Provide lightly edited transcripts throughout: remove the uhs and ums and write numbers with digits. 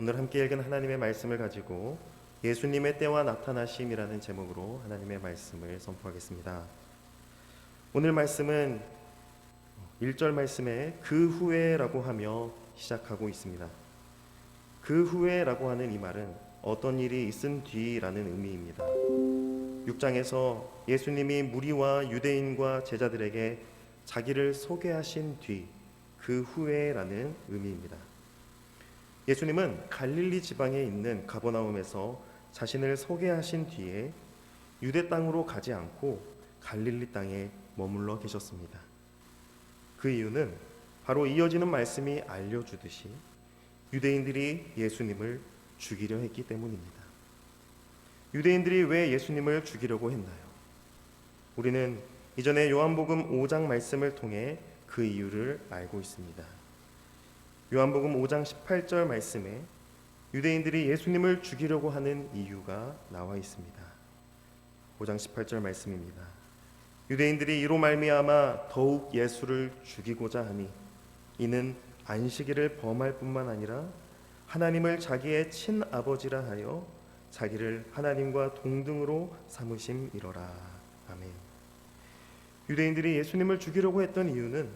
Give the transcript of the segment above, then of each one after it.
오늘 함께 읽은 하나님의 말씀을 가지고 예수님의 때와 나타나심이라는 제목으로 하나님의 말씀을 선포하겠습니다. 오늘 말씀은 1절 말씀에 그 후에라고 하며 시작하고 있습니다. 그 후에라고 하는 이 말은 어떤 일이 있은 뒤라는 의미입니다. 6장에서 예수님이 무리와 유대인과 제자들에게 자기를 소개하신 뒤, 그 후에라는 의미입니다. 예수님은 갈릴리 지방에 있는 가버나움에서 자신을 소개하신 뒤에 유대 땅으로 가지 않고 갈릴리 땅에 머물러 계셨습니다. 그 이유는 바로 이어지는 말씀이 알려주듯이 유대인들이 예수님을 죽이려 했기 때문입니다. 유대인들이 왜 예수님을 죽이려고 했나요? 우리는 이전에 요한복음 5장 말씀을 통해 그 이유를 알고 있습니다. 요한복음 5장 18절 말씀에 유대인들이 예수님을 죽이려고 하는 이유가 나와 있습니다. 5장 18절 말씀입니다. 유대인들이 이로 말미암아 더욱 예수를 죽이고자 하니 이는 안식일을 범할 뿐만 아니라 하나님을 자기의 친아버지라 하여 자기를 하나님과 동등으로 삼으심이로라. 아멘. 유대인들이 예수님을 죽이려고 했던 이유는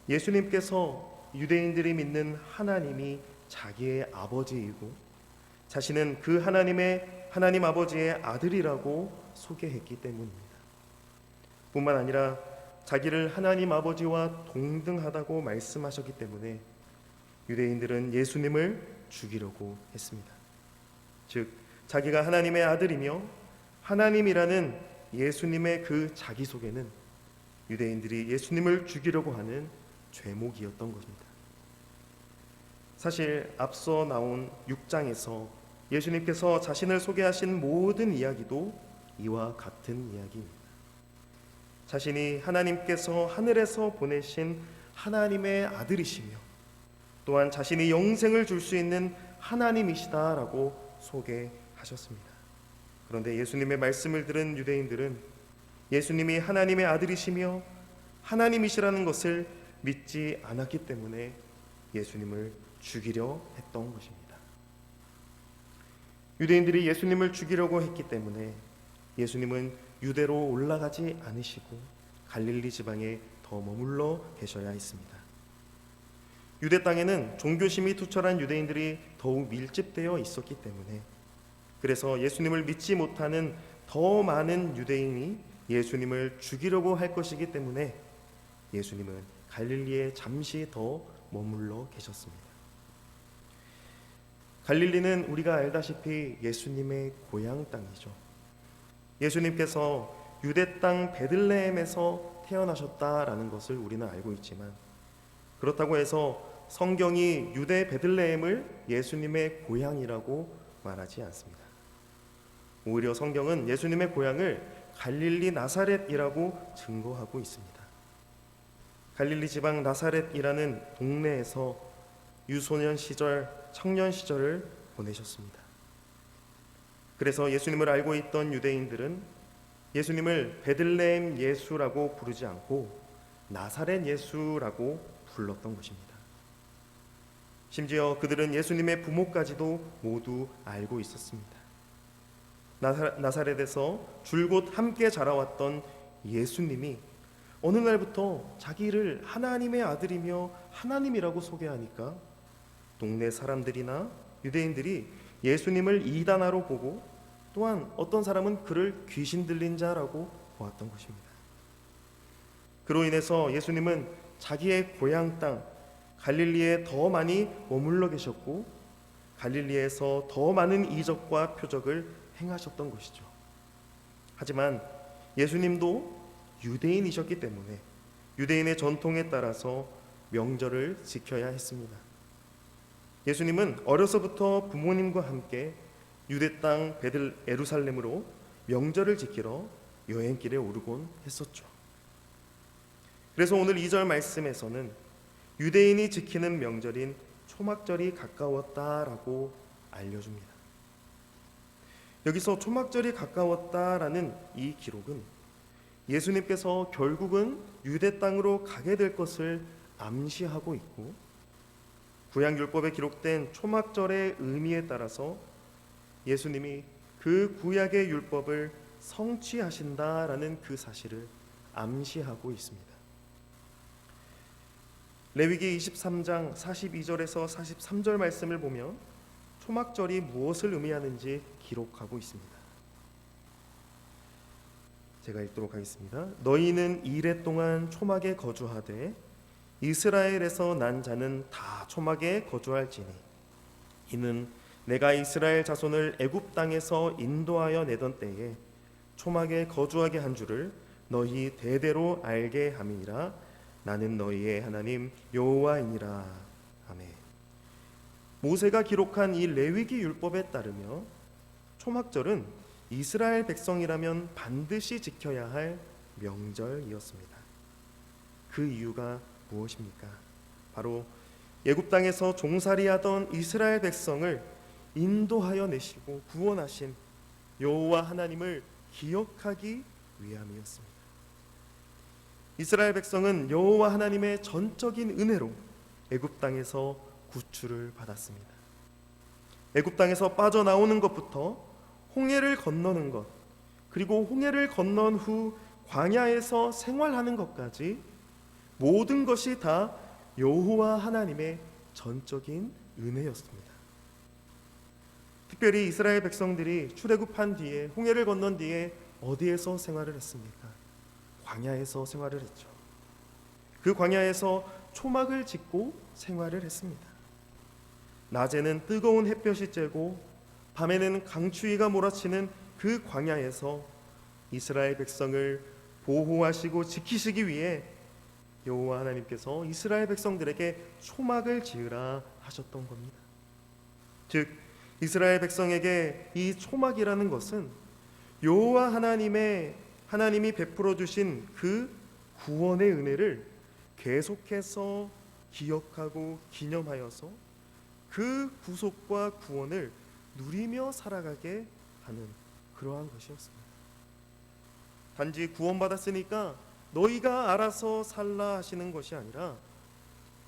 예수님께서 유대인들이 믿는 하나님이 자기의 아버지이고 자신은 그 하나님 아버지의 아들이라고 소개했기 때문입니다. 뿐만 아니라 자기를 하나님 아버지와 동등하다고 말씀하셨기 때문에 유대인들은 예수님을 죽이려고 했습니다. 즉 자기가 하나님의 아들이며 하나님이라는 예수님의 그 자기소개는 유대인들이 예수님을 죽이려고 하는 죄목이었던 것입니다. 사실 앞서 나온 6장에서 예수님께서 자신을 소개하신 모든 이야기도 이와 같은 이야기입니다. 자신이 하나님께서 하늘에서 보내신 하나님의 아들이시며 또한 자신이 영생을 줄 수 있는 하나님이시다라고 소개하셨습니다. 그런데 예수님의 말씀을 들은 유대인들은 예수님이 하나님의 아들이시며 하나님이시라는 것을 믿지 않았기 때문에 예수님을 죽이려 했던 것입니다. 유대인들이 예수님을 죽이려고 했기 때문에 예수님은 유대로 올라가지 않으시고 갈릴리 지방에 더 머물러 계셔야 했습니다. 유대 땅에는 종교심이 투철한 유대인들이 더욱 밀집되어 있었기 때문에 그래서 예수님을 믿지 못하는 더 많은 유대인이 예수님을 죽이려고 할 것이기 때문에 예수님은 갈릴리에 잠시 더 머물러 계셨습니다. 갈릴리는 우리가 알다시피 예수님의 고향 땅이죠. 예수님께서 유대 땅 베들레헴에서 태어나셨다라는 것을 우리는 알고 있지만 그렇다고 해서 성경이 유대 베들레헴을 예수님의 고향이라고 말하지 않습니다. 오히려 성경은 예수님의 고향을 갈릴리 나사렛이라고 증거하고 있습니다. 갈릴리 지방 나사렛이라는 동네에서 유소년 시절, 청년 시절을 보내셨습니다. 그래서 예수님을 알고 있던 유대인들은 예수님을 베들레헴 예수라고 부르지 않고 나사렛 예수라고 불렀던 것입니다. 심지어 그들은 예수님의 부모까지도 모두 알고 있었습니다. 나사렛에서 줄곧 함께 자라왔던 예수님이 어느 날부터 자기를 하나님의 아들이며 하나님이라고 소개하니까 동네 사람들이나 유대인들이 예수님을 이단아로 보고 또한 어떤 사람은 그를 귀신 들린 자라고 보았던 것입니다. 그로 인해서 예수님은 자기의 고향 땅 갈릴리에 더 많이 머물러 계셨고 갈릴리에서 더 많은 이적과 표적을 행하셨던 것이죠. 하지만 예수님도 유대인이셨기 때문에 유대인의 전통에 따라서 명절을 지켜야 했습니다. 예수님은 어려서부터 부모님과 함께 유대 땅 예루살렘으로 명절을 지키러 여행길에 오르곤 했었죠. 그래서 오늘 2절 말씀에서는 유대인이 지키는 명절인 초막절이 가까웠다라고 알려줍니다. 여기서 초막절이 가까웠다라는 이 기록은 예수님께서 결국은 유대 땅으로 가게 될 것을 암시하고 있고 구약율법에 기록된 초막절의 의미에 따라서 예수님이 그 구약의 율법을 성취하신다라는 그 사실을 암시하고 있습니다. 레위기 23장 42절에서 43절 말씀을 보면 초막절이 무엇을 의미하는지 기록하고 있습니다. 제가 읽도록 하겠습니다. 너희는 이레 동안 초막에 거주하되 이스라엘에서 난 자는 다 초막에 거주할지니 이는 내가 이스라엘 자손을 애굽 땅에서 인도하여 내던 때에 초막에 거주하게 한 줄을 너희 대대로 알게 함이니라. 나는 너희의 하나님 여호와이니라. 아멘. 모세가 기록한 이 레위기 율법에 따르며 초막절은 이스라엘 백성이라면 반드시 지켜야 할 명절이었습니다. 그 이유가 무엇입니까? 바로 애굽 땅에서 종살이하던 이스라엘 백성을 인도하여 내시고 구원하신 여호와 하나님을 기억하기 위함이었습니다. 이스라엘 백성은 여호와 하나님의 전적인 은혜로 애굽 땅에서 구출을 받았습니다. 애굽 땅에서 빠져나오는 것부터 홍해를 건너는 것, 그리고 홍해를 건넌 후 광야에서 생활하는 것까지 모든 것이 다 여호와 하나님의 전적인 은혜였습니다. 특별히 이스라엘 백성들이 출애굽한 뒤에 홍해를 건넌 뒤에 어디에서 생활을 했습니까? 광야에서 생활을 했죠. 그 광야에서 초막을 짓고 생활을 했습니다. 낮에는 뜨거운 햇볕이 쬐고 밤에는 강추위가 몰아치는 그 광야에서 이스라엘 백성을 보호하시고 지키시기 위해 여호와 하나님께서 이스라엘 백성들에게 초막을 지으라 하셨던 겁니다. 즉 이스라엘 백성에게 이 초막이라는 것은 여호와 하나님이 베풀어 주신 그 구원의 은혜를 계속해서 기억하고 기념하여서 그 구속과 구원을 누리며 살아가게 하는 그러한 것이었습니다. 단지 구원받았으니까 너희가 알아서 살라 하시는 것이 아니라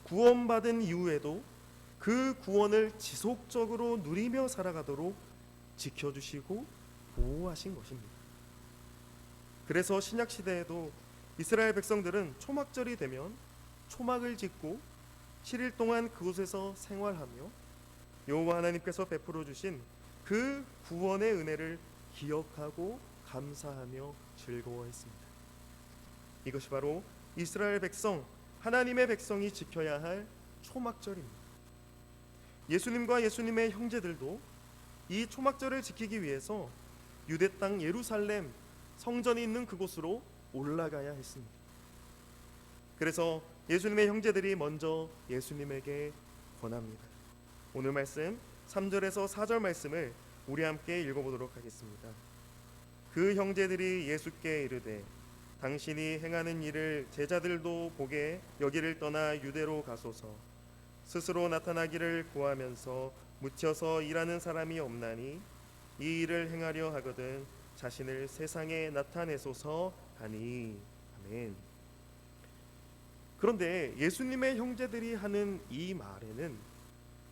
구원받은 이후에도 그 구원을 지속적으로 누리며 살아가도록 지켜주시고 보호하신 것입니다. 그래서 신약 시대에도 이스라엘 백성들은 초막절이 되면 초막을 짓고 7일 동안 그곳에서 생활하며 여호와 하나님께서 베풀어 주신 그 구원의 은혜를 기억하고 감사하며 즐거워했습니다. 이것이 바로 이스라엘 백성, 하나님의 백성이 지켜야 할 초막절입니다. 예수님과 예수님의 형제들도 이 초막절을 지키기 위해서 유대 땅 예루살렘 성전이 있는 그곳으로 올라가야 했습니다. 그래서 예수님의 형제들이 먼저 예수님에게 권합니다. 오늘 말씀 3절에서 4절 말씀을 우리 함께 읽어보도록 하겠습니다. 그 형제들이 예수께 이르되 당신이 행하는 일을 제자들도 보게 여기를 떠나 유대로 가소서. 스스로 나타나기를 구하면서 묻혀서 일하는 사람이 없나니 이 일을 행하려 하거든 자신을 세상에 나타내소서 하니. 아멘. 그런데 예수님의 형제들이 하는 이 말에는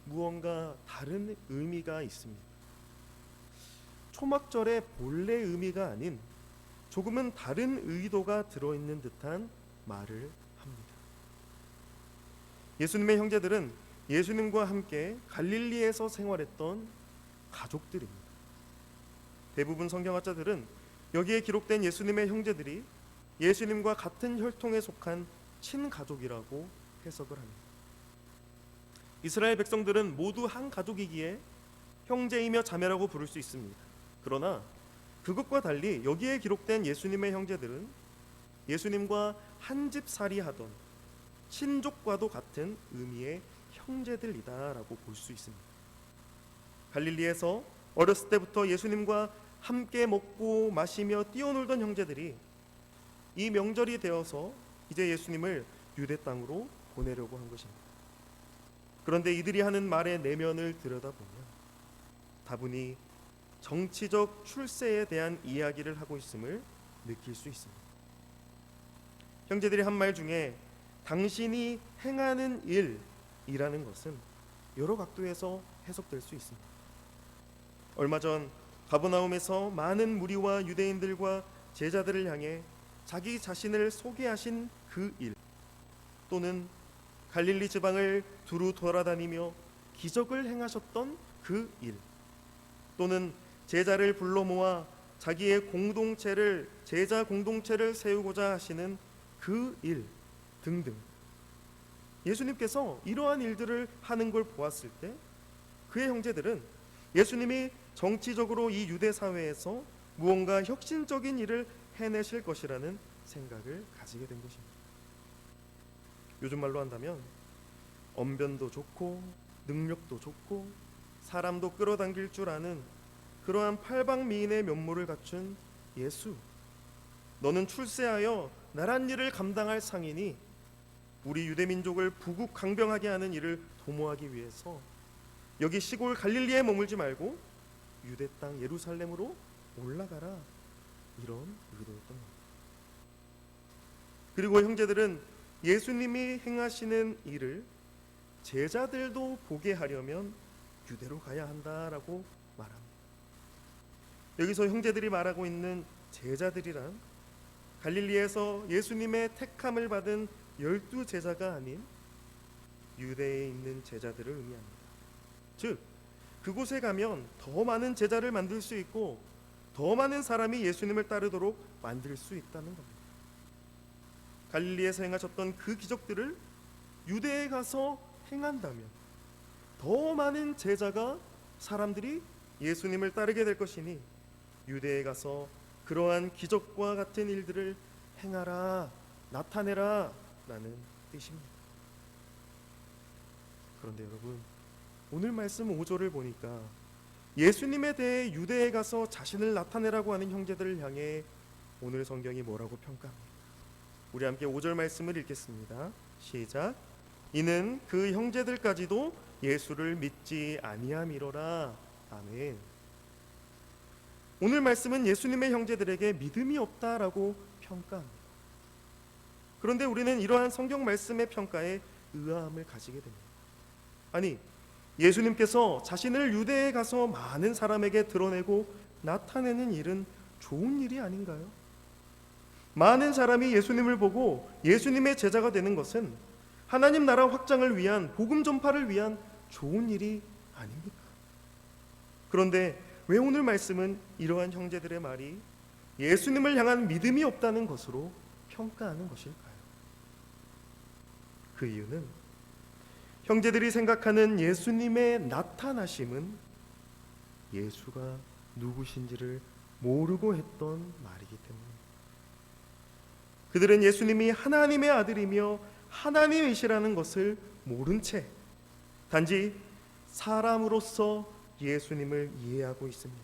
무언가 다른 의미가 있습니다. 초막절의 본래 의미가 아닌 조금은 다른 의도가 들어있는 듯한 말을 합니다. 예수님의 형제들은 예수님과 함께 갈릴리에서 생활했던 가족들입니다. 대부분 성경학자들은 여기에 기록된 예수님의 형제들이 예수님과 같은 혈통에 속한 친가족이라고 해석을 합니다. 이스라엘 백성들은 모두 한 가족이기에 형제이며 자매라고 부를 수 있습니다. 그러나 그것과 달리 여기에 기록된 예수님의 형제들은 예수님과 한 집살이 하던 친족과도 같은 의미의 형제들이다라고 볼 수 있습니다. 갈릴리에서 어렸을 때부터 예수님과 함께 먹고 마시며 뛰어놀던 형제들이 이 명절이 되어서 이제 예수님을 유대 땅으로 보내려고 한 것입니다. 그런데 이들이 하는 말의 내면을 들여다보면 다분히 정치적 출세에 대한 이야기를 하고 있음을 느낄 수 있습니다. 형제들이 한 말 중에 당신이 행하는 일이라는 것은 여러 각도에서 해석될 수 있습니다. 얼마 전 가버나움에서 많은 무리와 유대인들과 제자들을 향해 자기 자신을 소개하신 그 일, 또는 갈릴리 지방을 두루 돌아다니며 기적을 행하셨던 그 일, 또는 제자를 불러 모아 자기의 공동체를, 제자 공동체를 세우고자 하시는 그 일 등등, 예수님께서 이러한 일들을 하는 걸 보았을 때 그의 형제들은 예수님이 정치적으로 이 유대 사회에서 무언가 혁신적인 일을 해내실 것이라는 생각을 가지게 된 것입니다. 요즘 말로 한다면 언변도 좋고 능력도 좋고 사람도 끌어당길 줄 아는 그러한 팔방미인의 면모를 갖춘 예수, 너는 출세하여 나란 일을 감당할 상이니 우리 유대민족을 부국강병하게 하는 일을 도모하기 위해서 여기 시골 갈릴리에 머물지 말고 유대 땅 예루살렘으로 올라가라, 이런 의도였던 겁니다. 그리고 형제들은 예수님이 행하시는 일을 제자들도 보게 하려면 유대로 가야 한다라고 말합니다. 여기서 형제들이 말하고 있는 제자들이란 갈릴리에서 예수님의 택함을 받은 12 제자가 아닌 유대에 있는 제자들을 의미합니다. 즉 그곳에 가면 더 많은 제자를 만들 수 있고 더 많은 사람이 예수님을 따르도록 만들 수 있다는 겁니다. 갈릴리에서 행하셨던 그 기적들을 유대에 가서 행한다면 더 많은 제자가, 사람들이 예수님을 따르게 될 것이니 유대에 가서 그러한 기적과 같은 일들을 행하라, 나타내라 라는 뜻입니다. 그런데 여러분, 오늘 말씀 5절을 보니까 예수님에 대해 유대에 가서 자신을 나타내라고 하는 형제들을 향해 오늘 성경이 뭐라고 평가합니까? 우리 함께 5절 말씀을 읽겠습니다. 시작. 이는 그 형제들까지도 예수를 믿지 아니함이로라. 아멘. 오늘 말씀은 예수님의 형제들에게 믿음이 없다라고 평가합니다. 그런데 우리는 이러한 성경 말씀의 평가에 의아함을 가지게 됩니다. 아니, 예수님께서 자신을 유대에 가서 많은 사람에게 드러내고 나타내는 일은 좋은 일이 아닌가요? 많은 사람이 예수님을 보고 예수님의 제자가 되는 것은 하나님 나라 확장을 위한, 복음 전파를 위한 좋은 일이 아닙니까? 그런데 왜 오늘 말씀은 이러한 형제들의 말이 예수님을 향한 믿음이 없다는 것으로 평가하는 것일까요? 그 이유는 형제들이 생각하는 예수님의 나타나심은 예수가 누구신지를 모르고 했던 말이기 때문입니다. 그들은 예수님이 하나님의 아들이며 하나님이시라는 것을 모른 채 단지 사람으로서 예수님을 이해하고 있습니다.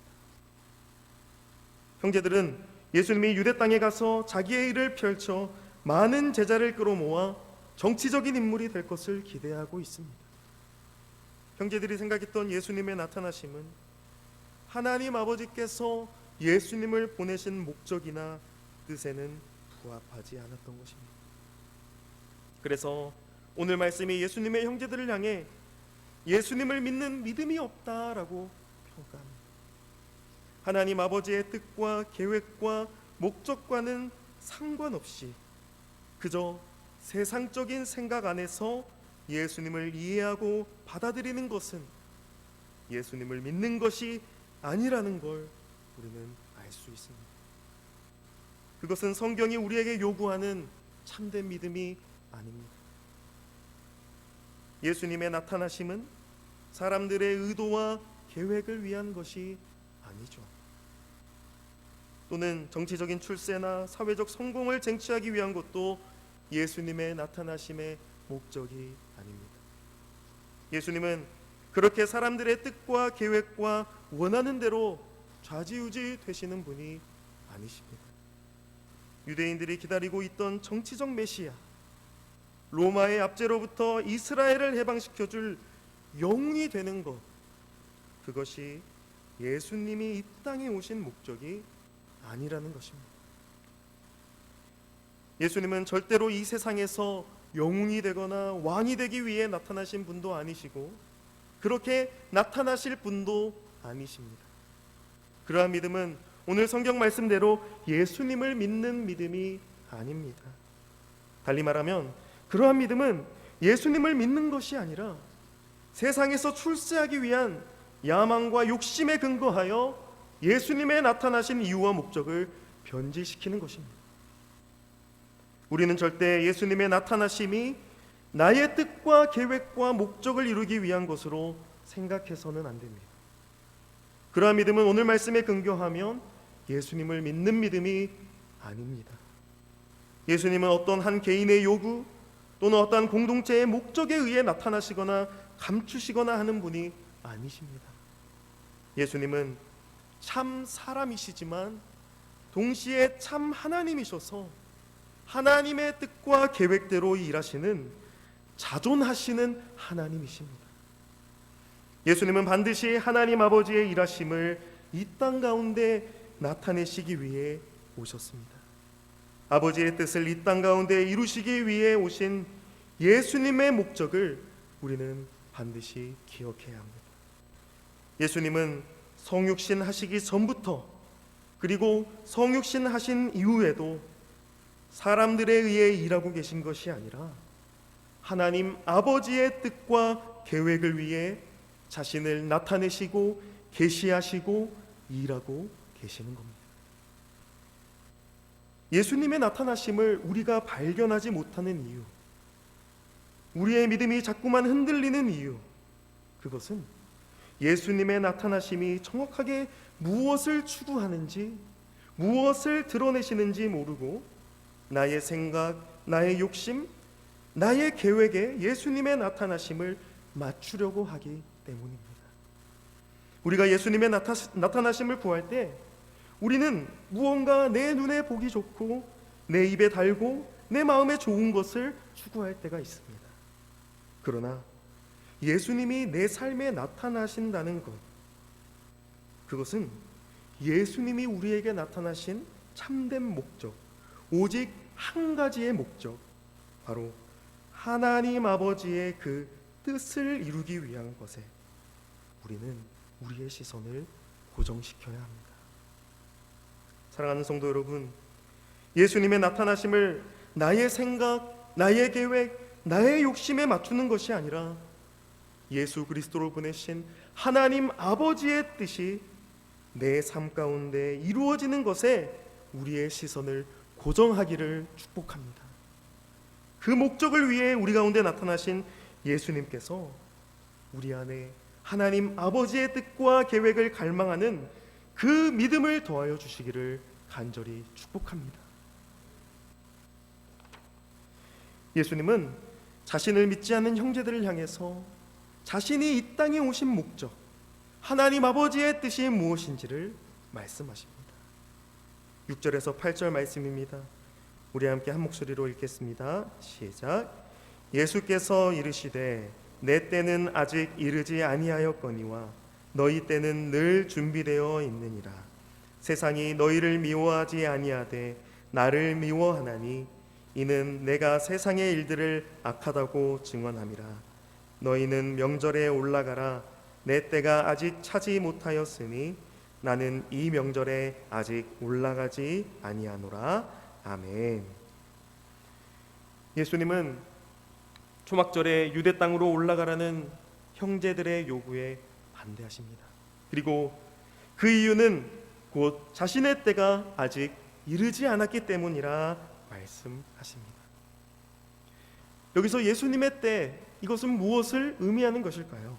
형제들은 예수님이 유대 땅에 가서 자기의 일을 펼쳐 많은 제자를 끌어모아 정치적인 인물이 될 것을 기대하고 있습니다. 형제들이 생각했던 예수님의 나타나심은 하나님 아버지께서 예수님을 보내신 목적이나 뜻에는 부합하지 않았던 것입니다. 그래서 오늘 말씀이 예수님의 형제들을 향해 예수님을 믿는 믿음이 없다라고 평가합니다. 하나님 아버지의 뜻과 계획과 목적과는 상관없이 그저 세상적인 생각 안에서 예수님을 이해하고 받아들이는 것은 예수님을 믿는 것이 아니라는 걸 우리는 알 수 있습니다. 그것은 성경이 우리에게 요구하는 참된 믿음이 아닙니다. 예수님의 나타나심은 사람들의 의도와 계획을 위한 것이 아니죠. 또는 정치적인 출세나 사회적 성공을 쟁취하기 위한 것도 예수님의 나타나심의 목적이 아닙니다. 예수님은 그렇게 사람들의 뜻과 계획과 원하는 대로 좌지우지 되시는 분이 아니십니다. 유대인들이 기다리고 있던 정치적 메시아, 로마의 압제로부터 이스라엘을 해방시켜줄 영웅이 되는 것, 그것이 예수님이 이 땅에 오신 목적이 아니라는 것입니다. 예수님은 절대로 이 세상에서 영웅이 되거나 왕이 되기 위해 나타나신 분도 아니시고 그렇게 나타나실 분도 아니십니다. 그러한 믿음은 오늘 성경 말씀대로 예수님을 믿는 믿음이 아닙니다. 달리 말하면 그러한 믿음은 예수님을 믿는 것이 아니라 세상에서 출세하기 위한 야망과 욕심에 근거하여 예수님의 나타나신 이유와 목적을 변질시키는 것입니다. 우리는 절대 예수님의 나타나심이 나의 뜻과 계획과 목적을 이루기 위한 것으로 생각해서는 안 됩니다. 그러한 믿음은 오늘 말씀에 근거하면 예수님을 믿는 믿음이 아닙니다. 예수님은 어떤 한 개인의 요구 또는 어떤 공동체의 목적에 의해 나타나시거나 감추시거나 하는 분이 아니십니다. 예수님은 참 사람이시지만 동시에 참 하나님이셔서 하나님의 뜻과 계획대로 일하시는 자존하시는 하나님이십니다. 예수님은 반드시 하나님 아버지의 일하심을 이 땅 가운데 나타내시기 위해 오셨습니다. 아버지의 뜻을 이 땅 가운데 이루시기 위해 오신 예수님의 목적을 우리는 반드시 기억해야 합니다. 예수님은 성육신 하시기 전부터 그리고 성육신 하신 이후에도 사람들에 의해 일하고 계신 것이 아니라 하나님 아버지의 뜻과 계획을 위해 자신을 나타내시고 계시하시고 일하고 계시는 겁니다. 예수님의 나타나심을 우리가 발견하지 못하는 이유, 우리의 믿음이 자꾸만 흔들리는 이유, 그것은 예수님의 나타나심이 정확하게 무엇을 추구하는지, 무엇을 드러내시는지 모르고 나의 생각, 나의 욕심, 나의 계획에 예수님의 나타나심을 맞추려고 하기 때문입니다. 우리가 예수님의 나타나심을 구할 때 우리는 무언가 내 눈에 보기 좋고 내 입에 달고 내 마음에 좋은 것을 추구할 때가 있습니다. 그러나 예수님이 내 삶에 나타나신다는 것, 그것은 예수님이 우리에게 나타나신 참된 목적, 오직 한 가지의 목적, 바로 하나님 아버지의 그 뜻을 이루기 위한 것에 우리는 우리의 시선을 고정시켜야 합니다. 사랑하는 성도 여러분, 예수님의 나타나심을 나의 생각, 나의 계획, 나의 욕심에 맞추는 것이 아니라 예수 그리스도를 보내신 하나님 아버지의 뜻이 내 삶 가운데 이루어지는 것에 우리의 시선을 고정하기를 축복합니다. 그 목적을 위해 우리 가운데 나타나신 예수님께서 우리 안에 하나님 아버지의 뜻과 계획을 갈망하는 그 믿음을 더하여 주시기를 간절히 축복합니다. 예수님은 자신을 믿지 않는 형제들을 향해서 자신이 이 땅에 오신 목적, 하나님 아버지의 뜻이 무엇인지를 말씀하십니다. 6절에서 8절 말씀입니다. 우리 함께 한 목소리로 읽겠습니다. 시작. 예수께서 이르시되 내 때는 아직 이르지 아니하였거니와 너희 때는 늘 준비되어 있느니라. 세상이 너희를 미워하지 아니하되 나를 미워하나니 이는 내가 세상의 일들을 악하다고 증언함이라. 너희는 명절에 올라가라. 내 때가 아직 차지 못하였으니 나는 이 명절에 아직 올라가지 아니하노라. 아멘. 예수님은 초막절에 유대 땅으로 올라가라는 형제들의 요구에 반대하십니다. 그리고 그 이유는 곧 자신의 때가 아직 이르지 않았기 때문이라 말씀하십니다. 여기서 예수님의 때, 이것은 무엇을 의미하는 것일까요?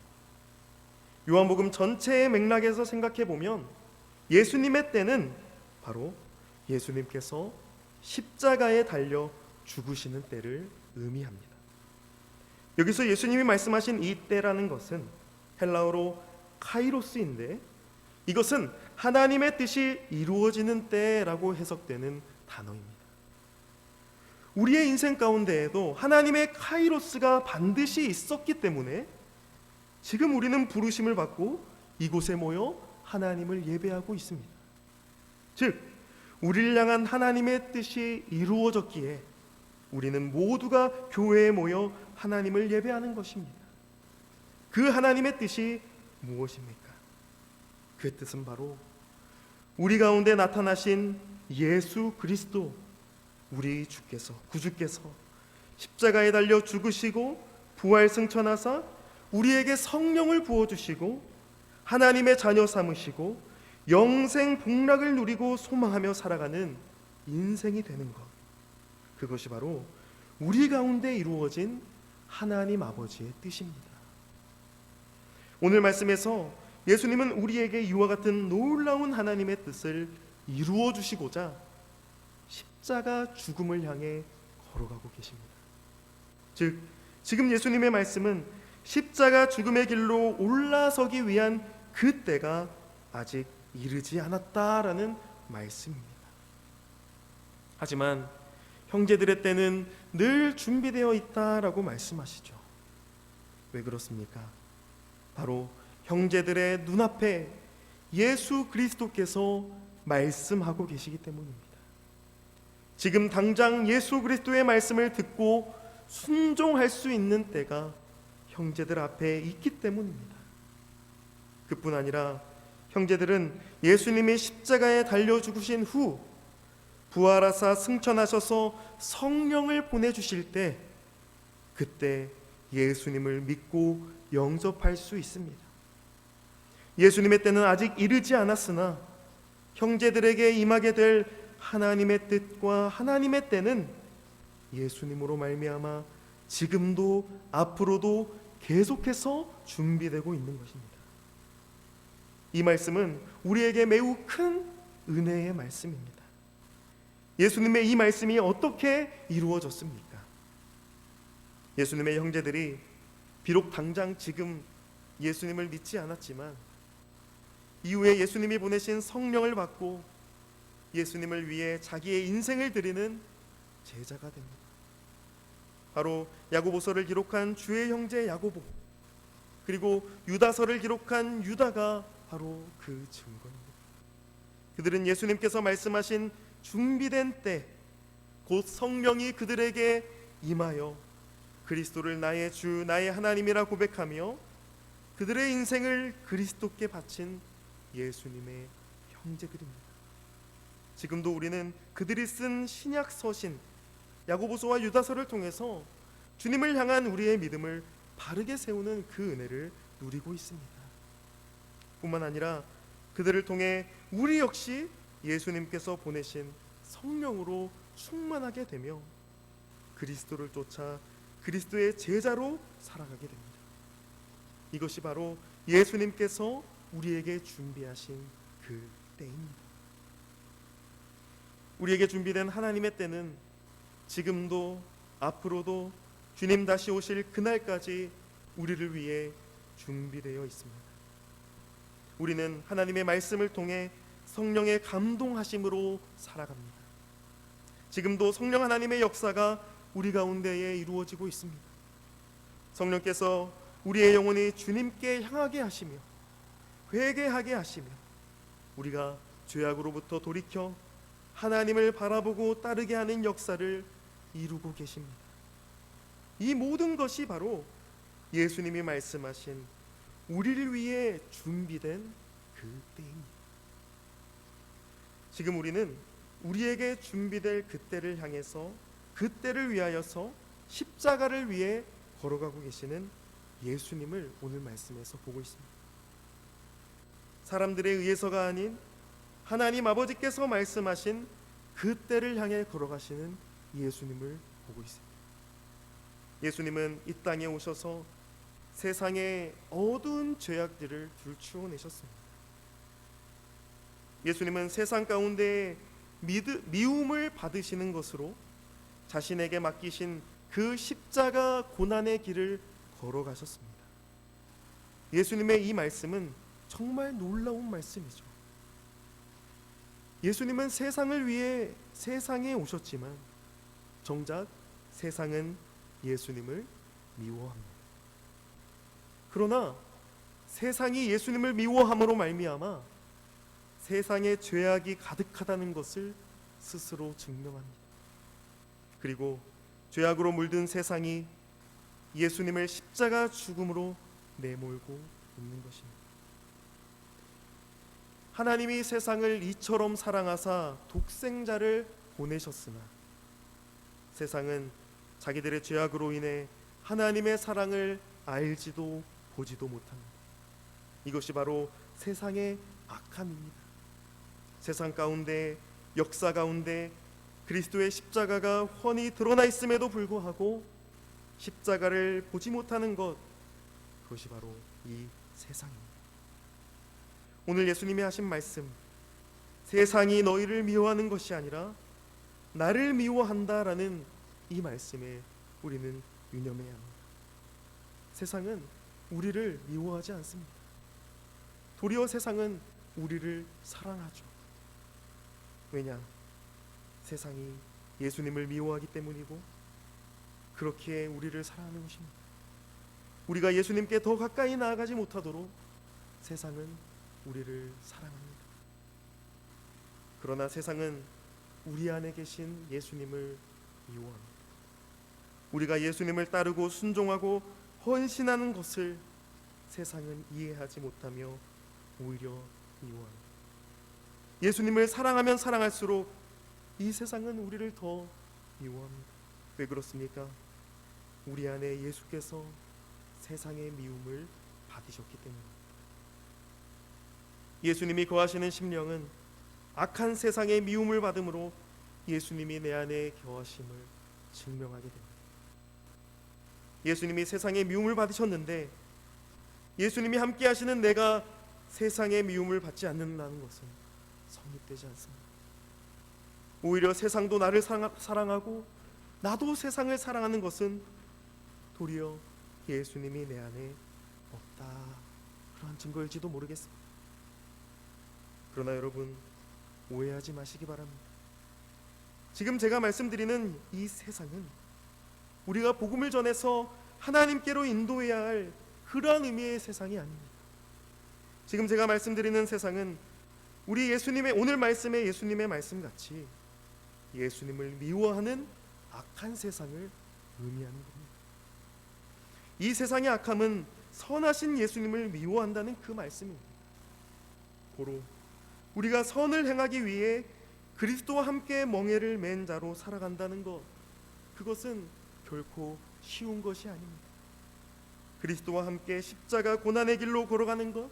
요한복음 전체의 맥락에서 생각해 보면 예수님의 때는 바로 예수님께서 십자가에 달려 죽으시는 때를 의미합니다. 여기서 예수님이 말씀하신 이 때라는 것은 헬라어로 카이로스인데 이것은 하나님의 뜻이 이루어지는 때라고 해석되는 단어입니다. 우리의 인생 가운데에도 하나님의 카이로스가 반드시 있었기 때문에 지금 우리는 부르심을 받고 이곳에 모여 하나님을 예배하고 있습니다. 즉 우리를 향한 하나님의 뜻이 이루어졌기에 우리는 모두가 교회에 모여 하나님을 예배하는 것입니다. 그 하나님의 뜻이 무엇입니까? 그 뜻은 바로 우리 가운데 나타나신 예수 그리스도, 우리 주께서, 구주께서 십자가에 달려 죽으시고 부활 승천하사 우리에게 성령을 부어주시고 하나님의 자녀 삼으시고 영생 복락을 누리고 소망하며 살아가는 인생이 되는 것, 그것이 바로 우리 가운데 이루어진 하나님 아버지의 뜻입니다. 오늘 말씀에서 예수님은 우리에게 이와 같은 놀라운 하나님의 뜻을 이루어 주시고자 십자가 죽음을 향해 걸어가고 계십니다. 즉, 지금 예수님의 말씀은 십자가 죽음의 길로 올라서기 위한 그 때가 아직 이르지 않았다라는 말씀입니다. 하지만 형제들의 때는 늘 준비되어 있다라고 말씀하시죠. 왜 그렇습니까? 바로 형제들의 눈앞에 예수 그리스도께서 말씀하고 계시기 때문입니다. 지금 당장 예수 그리스도의 말씀을 듣고 순종할 수 있는 때가 형제들 앞에 있기 때문입니다. 그뿐 아니라 형제들은 예수님이 십자가에 달려 죽으신 후 부활하사 승천하셔서 성령을 보내주실 때, 그때 예수님을 믿고 영접할 수 있습니다. 예수님의 때는 아직 이르지 않았으나 형제들에게 임하게 될 하나님의 뜻과 하나님의 때는 예수님으로 말미암아 지금도 앞으로도 계속해서 준비되고 있는 것입니다. 이 말씀은 우리에게 매우 큰 은혜의 말씀입니다. 예수님의 이 말씀이 어떻게 이루어졌습니까? 예수님의 형제들이 비록 당장 지금 예수님을 믿지 않았지만 이후에 예수님이 보내신 성령을 받고 예수님을 위해 자기의 인생을 드리는 제자가 됩니다. 바로 야고보서를 기록한 주의 형제 야고보, 그리고 유다서를 기록한 유다가 바로 그 증거입니다. 그들은 예수님께서 말씀하신 준비된 때, 곧 성령이 그들에게 임하여 그리스도를 나의 주, 나의 하나님이라 고백하며 그들의 인생을 그리스도께 바친 예수님의 형제들입니다. 지금도 우리는 그들이 쓴 신약 서신 야고보서와 유다서를 통해서 주님을 향한 우리의 믿음을 바르게 세우는 그 은혜를 누리고 있습니다. 뿐만 아니라 그들을 통해 우리 역시 예수님께서 보내신 성령으로 충만하게 되며 그리스도를 쫓아 그리스도의 제자로 살아가게 됩니다. 이것이 바로 예수님께서 우리에게 준비하신 그 때입니다. 우리에게 준비된 하나님의 때는 지금도 앞으로도 주님 다시 오실 그날까지 우리를 위해 준비되어 있습니다. 우리는 하나님의 말씀을 통해 성령의 감동하심으로 살아갑니다. 지금도 성령 하나님의 역사가 우리 가운데에 이루어지고 있습니다. 성령께서 우리의 영혼이 주님께 향하게 하시며 회개하게 하시며 우리가 죄악으로부터 돌이켜 하나님을 바라보고 따르게 하는 역사를 이루고 계십니다. 이 모든 것이 바로 예수님이 말씀하신 우리를 위해 준비된 그 때입니다. 지금 우리는 우리에게 준비될 그때를 향해서, 그때를 위하여서 십자가를 위해 걸어가고 계시는 예수님을 오늘 말씀에서 보고 있습니다. 사람들에 의해서가 아닌 하나님 아버지께서 말씀하신 그때를 향해 걸어가시는 예수님을 보고 있습니다. 예수님은 이 땅에 오셔서 세상의 어두운 죄악들을 들추어내셨습니다. 예수님은 세상 가운데 미움을 받으시는 것으로 자신에게 맡기신 그 십자가 고난의 길을 걸어가셨습니다. 예수님의 이 말씀은 정말 놀라운 말씀이죠. 예수님은 세상을 위해 세상에 오셨지만 정작 세상은 예수님을 미워합니다. 그러나 세상이 예수님을 미워함으로 말미암아 세상에 죄악이 가득하다는 것을 스스로 증명합니다. 그리고 죄악으로 물든 세상이 예수님을 십자가 죽음으로 내몰고 있는 것입니다. 하나님이 세상을 이처럼 사랑하사 독생자를 보내셨으나 세상은 자기들의 죄악으로 인해 하나님의 사랑을 알지도 보지도 못합니다. 이것이 바로 세상의 악함입니다. 세상 가운데, 역사 가운데 그리스도의 십자가가 훤히 드러나 있음에도 불구하고 십자가를 보지 못하는 것, 그것이 바로 이 세상입니다. 오늘 예수님이 하신 말씀, 세상이 너희를 미워하는 것이 아니라 나를 미워한다라는 이 말씀에 우리는 유념해야 합니다. 세상은 우리를 미워하지 않습니다. 도리어 세상은 우리를 사랑하죠. 왜냐? 세상이 예수님을 미워하기 때문이고 그렇게 우리를 사랑하는 것입니다. 우리가 예수님께 더 가까이 나아가지 못하도록 세상은 우리를 사랑합니다. 그러나 세상은 우리 안에 계신 예수님을 미워합니다. 우리가 예수님을 따르고 순종하고 헌신하는 것을 세상은 이해하지 못하며 오히려 미워합니다. 예수님을 사랑하면 사랑할수록 이 세상은 우리를 더 미워합니다. 왜 그렇습니까? 우리 안에 예수께서 세상의 미움을 받으셨기 때문입니다. 예수님이 거하시는 심령은 악한 세상의 미움을 받음으로 예수님이 내 안에 거하심을 증명하게 됩니다. 예수님이 세상의 미움을 받으셨는데 예수님이 함께 하시는 내가 세상의 미움을 받지 않는다는 것은 성립되지 않습니다. 오히려 세상도 나를 사랑하고 나도 세상을 사랑하는 것은 도리어 예수님이 내 안에 없다, 그러한 증거일지도 모르겠습니다. 그러나 여러분, 오해하지 마시기 바랍니다. 지금 제가 말씀드리는 이 세상은 우리가 복음을 전해서 하나님께로 인도해야 할 그러한 의미의 세상이 아닙니다. 지금 제가 말씀드리는 세상은 우리 예수님의 오늘 말씀의 예수님의 말씀같이 예수님을 미워하는 악한 세상을 의미하는 겁니다. 이 세상의 악함은 선하신 예수님을 미워한다는 그 말씀입니다. 고로 우리가 선을 행하기 위해 그리스도와 함께 멍에를 맨 자로 살아간다는 것, 그것은 결코 쉬운 것이 아닙니다. 그리스도와 함께 십자가 고난의 길로 걸어가는 것,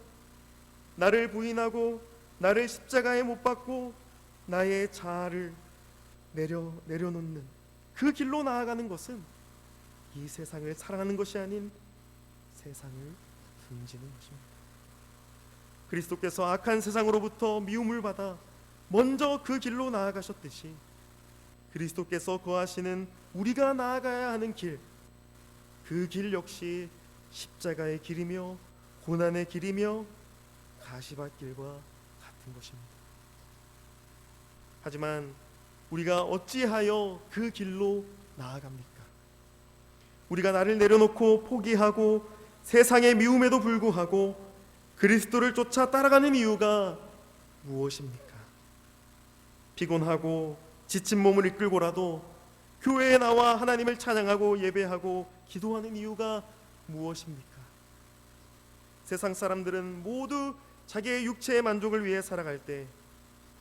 나를 부인하고 나를 십자가에 못 박고 나의 자아를 내려놓는 그 길로 나아가는 것은 이 세상을 사랑하는 것이 아닌 세상을 등지는 것입니다. 그리스도께서 악한 세상으로부터 미움을 받아 먼저 그 길로 나아가셨듯이 그리스도께서 거하시는 우리가 나아가야 하는 길, 그 길 역시 십자가의 길이며 고난의 길이며 가시밭길과 같은 것입니다. 하지만 우리가 어찌하여 그 길로 나아갑니까? 우리가 나를 내려놓고 포기하고 세상의 미움에도 불구하고 그리스도를 쫓아 따라가는 이유가 무엇입니까? 피곤하고 지친 몸을 이끌고라도 교회에 나와 하나님을 찬양하고 예배하고 기도하는 이유가 무엇입니까? 세상 사람들은 모두 자기의 육체의 만족을 위해 살아갈 때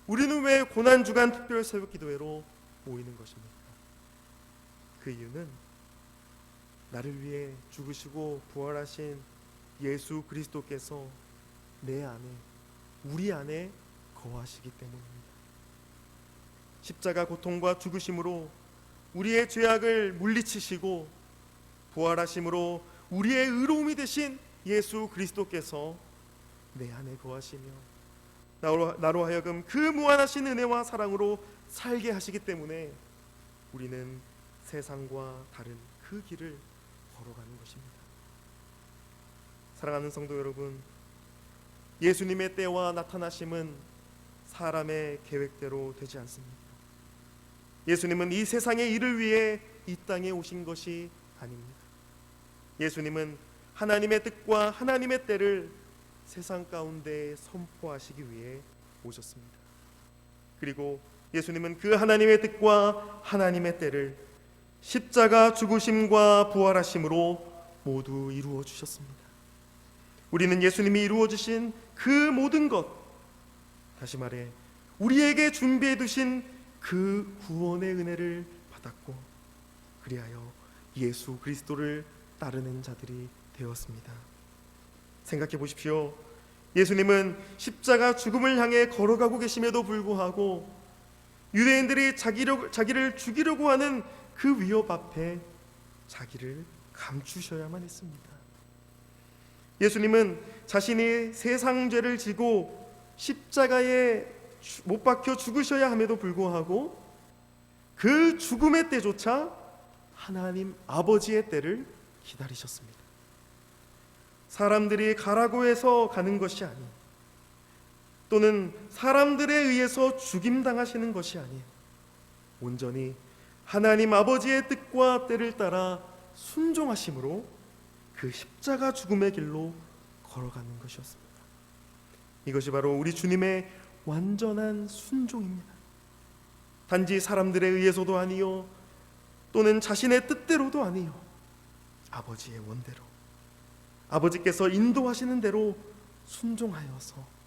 우리는 왜 고난주간 특별새벽 기도회로 모이는 것입니까? 그 이유는 나를 위해 죽으시고 부활하신 예수 그리스도께서 내 안에, 우리 안에 거하시기 때문입니다. 십자가 고통과 죽으심으로 우리의 죄악을 물리치시고 부활하심으로 우리의 의로움이 되신 예수 그리스도께서 내 안에 거하시며 나로 하여금 그 무한하신 은혜와 사랑으로 살게 하시기 때문에 우리는 세상과 다른 그 길을 걸어가는 것입니다. 사랑하는 성도 여러분, 예수님의 때와 나타나심은 사람의 계획대로 되지 않습니다. 예수님은 이 세상의 일을 위해 이 땅에 오신 것이 아닙니다. 예수님은 하나님의 뜻과 하나님의 때를 세상 가운데 선포하시기 위해 오셨습니다. 그리고 예수님은 그 하나님의 뜻과 하나님의 때를 십자가 죽으심과 부활하심으로 모두 이루어 주셨습니다. 우리는 예수님이 이루어 주신 그 모든 것, 다시 말해 우리에게 준비해 두신 그 구원의 은혜를 받았고, 그리하여 예수 그리스도를 따르는 자들이 되었습니다. 생각해 보십시오. 예수님은 십자가 죽음을 향해 걸어가고 계심에도 불구하고 유대인들이 자기를 죽이려고 하는 그 위협 앞에 자기를 감추셔야만 했습니다. 예수님은 자신이 세상 죄를 지고 십자가에 못 박혀 죽으셔야 함에도 불구하고 그 죽음의 때조차 하나님 아버지의 때를 기다리셨습니다. 사람들이 가라고 해서 가는 것이 아닌, 또는 사람들에 의해서 죽임당하시는 것이 아닌, 온전히 하나님 아버지의 뜻과 때를 따라 순종하심으로 그 십자가 죽음의 길로 걸어가는 것이었습니다. 이것이 바로 우리 주님의 완전한 순종입니다. 단지 사람들에 의해서도 아니요, 또는 자신의 뜻대로도 아니요, 아버지의 원대로, 아버지께서 인도하시는 대로 순종하여서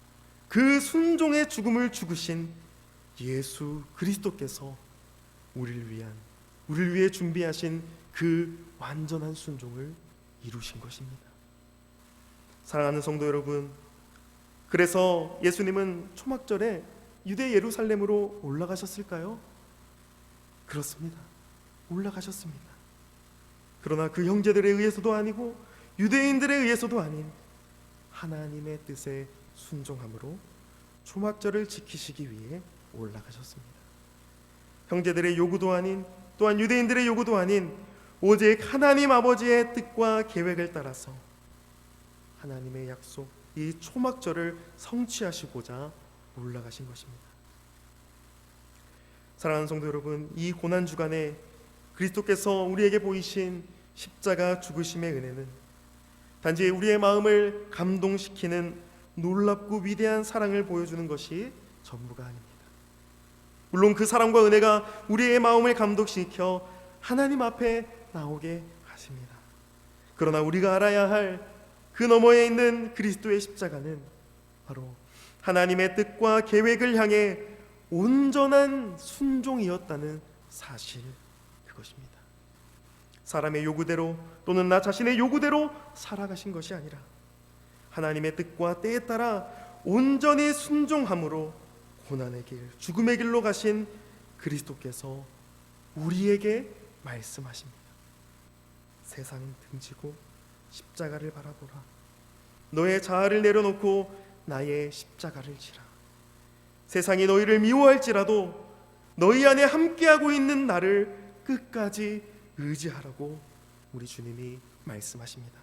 그 순종의 죽음을 죽으신 예수 그리스도께서 우리를 위해 준비하신 그 완전한 순종을 이루신 것입니다. 사랑하는 성도 여러분, 그래서 예수님은 초막절에 유대 예루살렘으로 올라가셨을까요? 그렇습니다. 올라가셨습니다. 그러나 그 형제들에 의해서도 아니고 유대인들에 의해서도 아닌 하나님의 뜻에 순종함으로 초막절을 지키시기 위해 올라가셨습니다. 형제들의 요구도 아닌, 또한 유대인들의 요구도 아닌, 오직 하나님 아버지의 뜻과 계획을 따라서 하나님의 약속, 이 초막절을 성취하시고자 올라가신 것입니다. 사랑하는 성도 여러분, 이 고난주간에 그리스도께서 우리에게 보이신 십자가 죽으심의 은혜는 단지 우리의 마음을 감동시키는 놀랍고 위대한 사랑을 보여주는 것이 전부가 아닙니다. 물론 그 사랑과 은혜가 우리의 마음을 감동시켜 하나님 앞에 나오게 하십니다. 그러나 우리가 알아야 할 그 너머에 있는 그리스도의 십자가는 바로 하나님의 뜻과 계획을 향해 온전한 순종이었다는 사실, 그것입니다. 사람의 요구대로 또는 나 자신의 요구대로 살아가신 것이 아니라 하나님의 뜻과 때에 따라 온전히 순종함으로 고난의 길, 죽음의 길로 가신 그리스도께서 우리에게 말씀하십니다. 세상 등지고 십자가를 바라보라. 너의 자아를 내려놓고 나의 십자가를 지라. 세상이 너희를 미워할지라도 너희 안에 함께하고 있는 나를 끝까지 의지하라고 우리 주님이 말씀하십니다.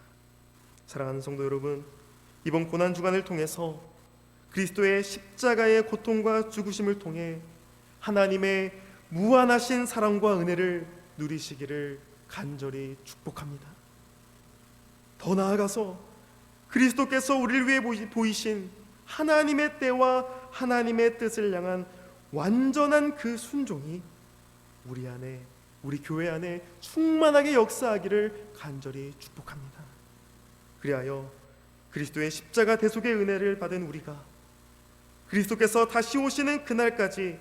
사랑하는 성도 여러분, 이번 고난주간을 통해서 그리스도의 십자가의 고통과 죽으심을 통해 하나님의 무한하신 사랑과 은혜를 누리시기를 간절히 축복합니다. 더 나아가서 그리스도께서 우리를 위해 보이신 하나님의 때와 하나님의 뜻을 향한 완전한 그 순종이 우리 안에, 우리 교회 안에 충만하게 역사하기를 간절히 축복합니다. 그리하여 그리스도의 십자가 대속의 은혜를 받은 우리가 그리스도께서 다시 오시는 그날까지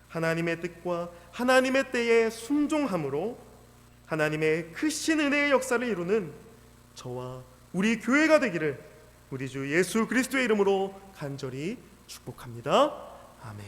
하나님의 뜻과 하나님의 때에 순종함으로 하나님의 크신 은혜의 역사를 이루는 저와 우리 교회가 되기를 우리 주 예수 그리스도의 이름으로 간절히 축복합니다. 아멘.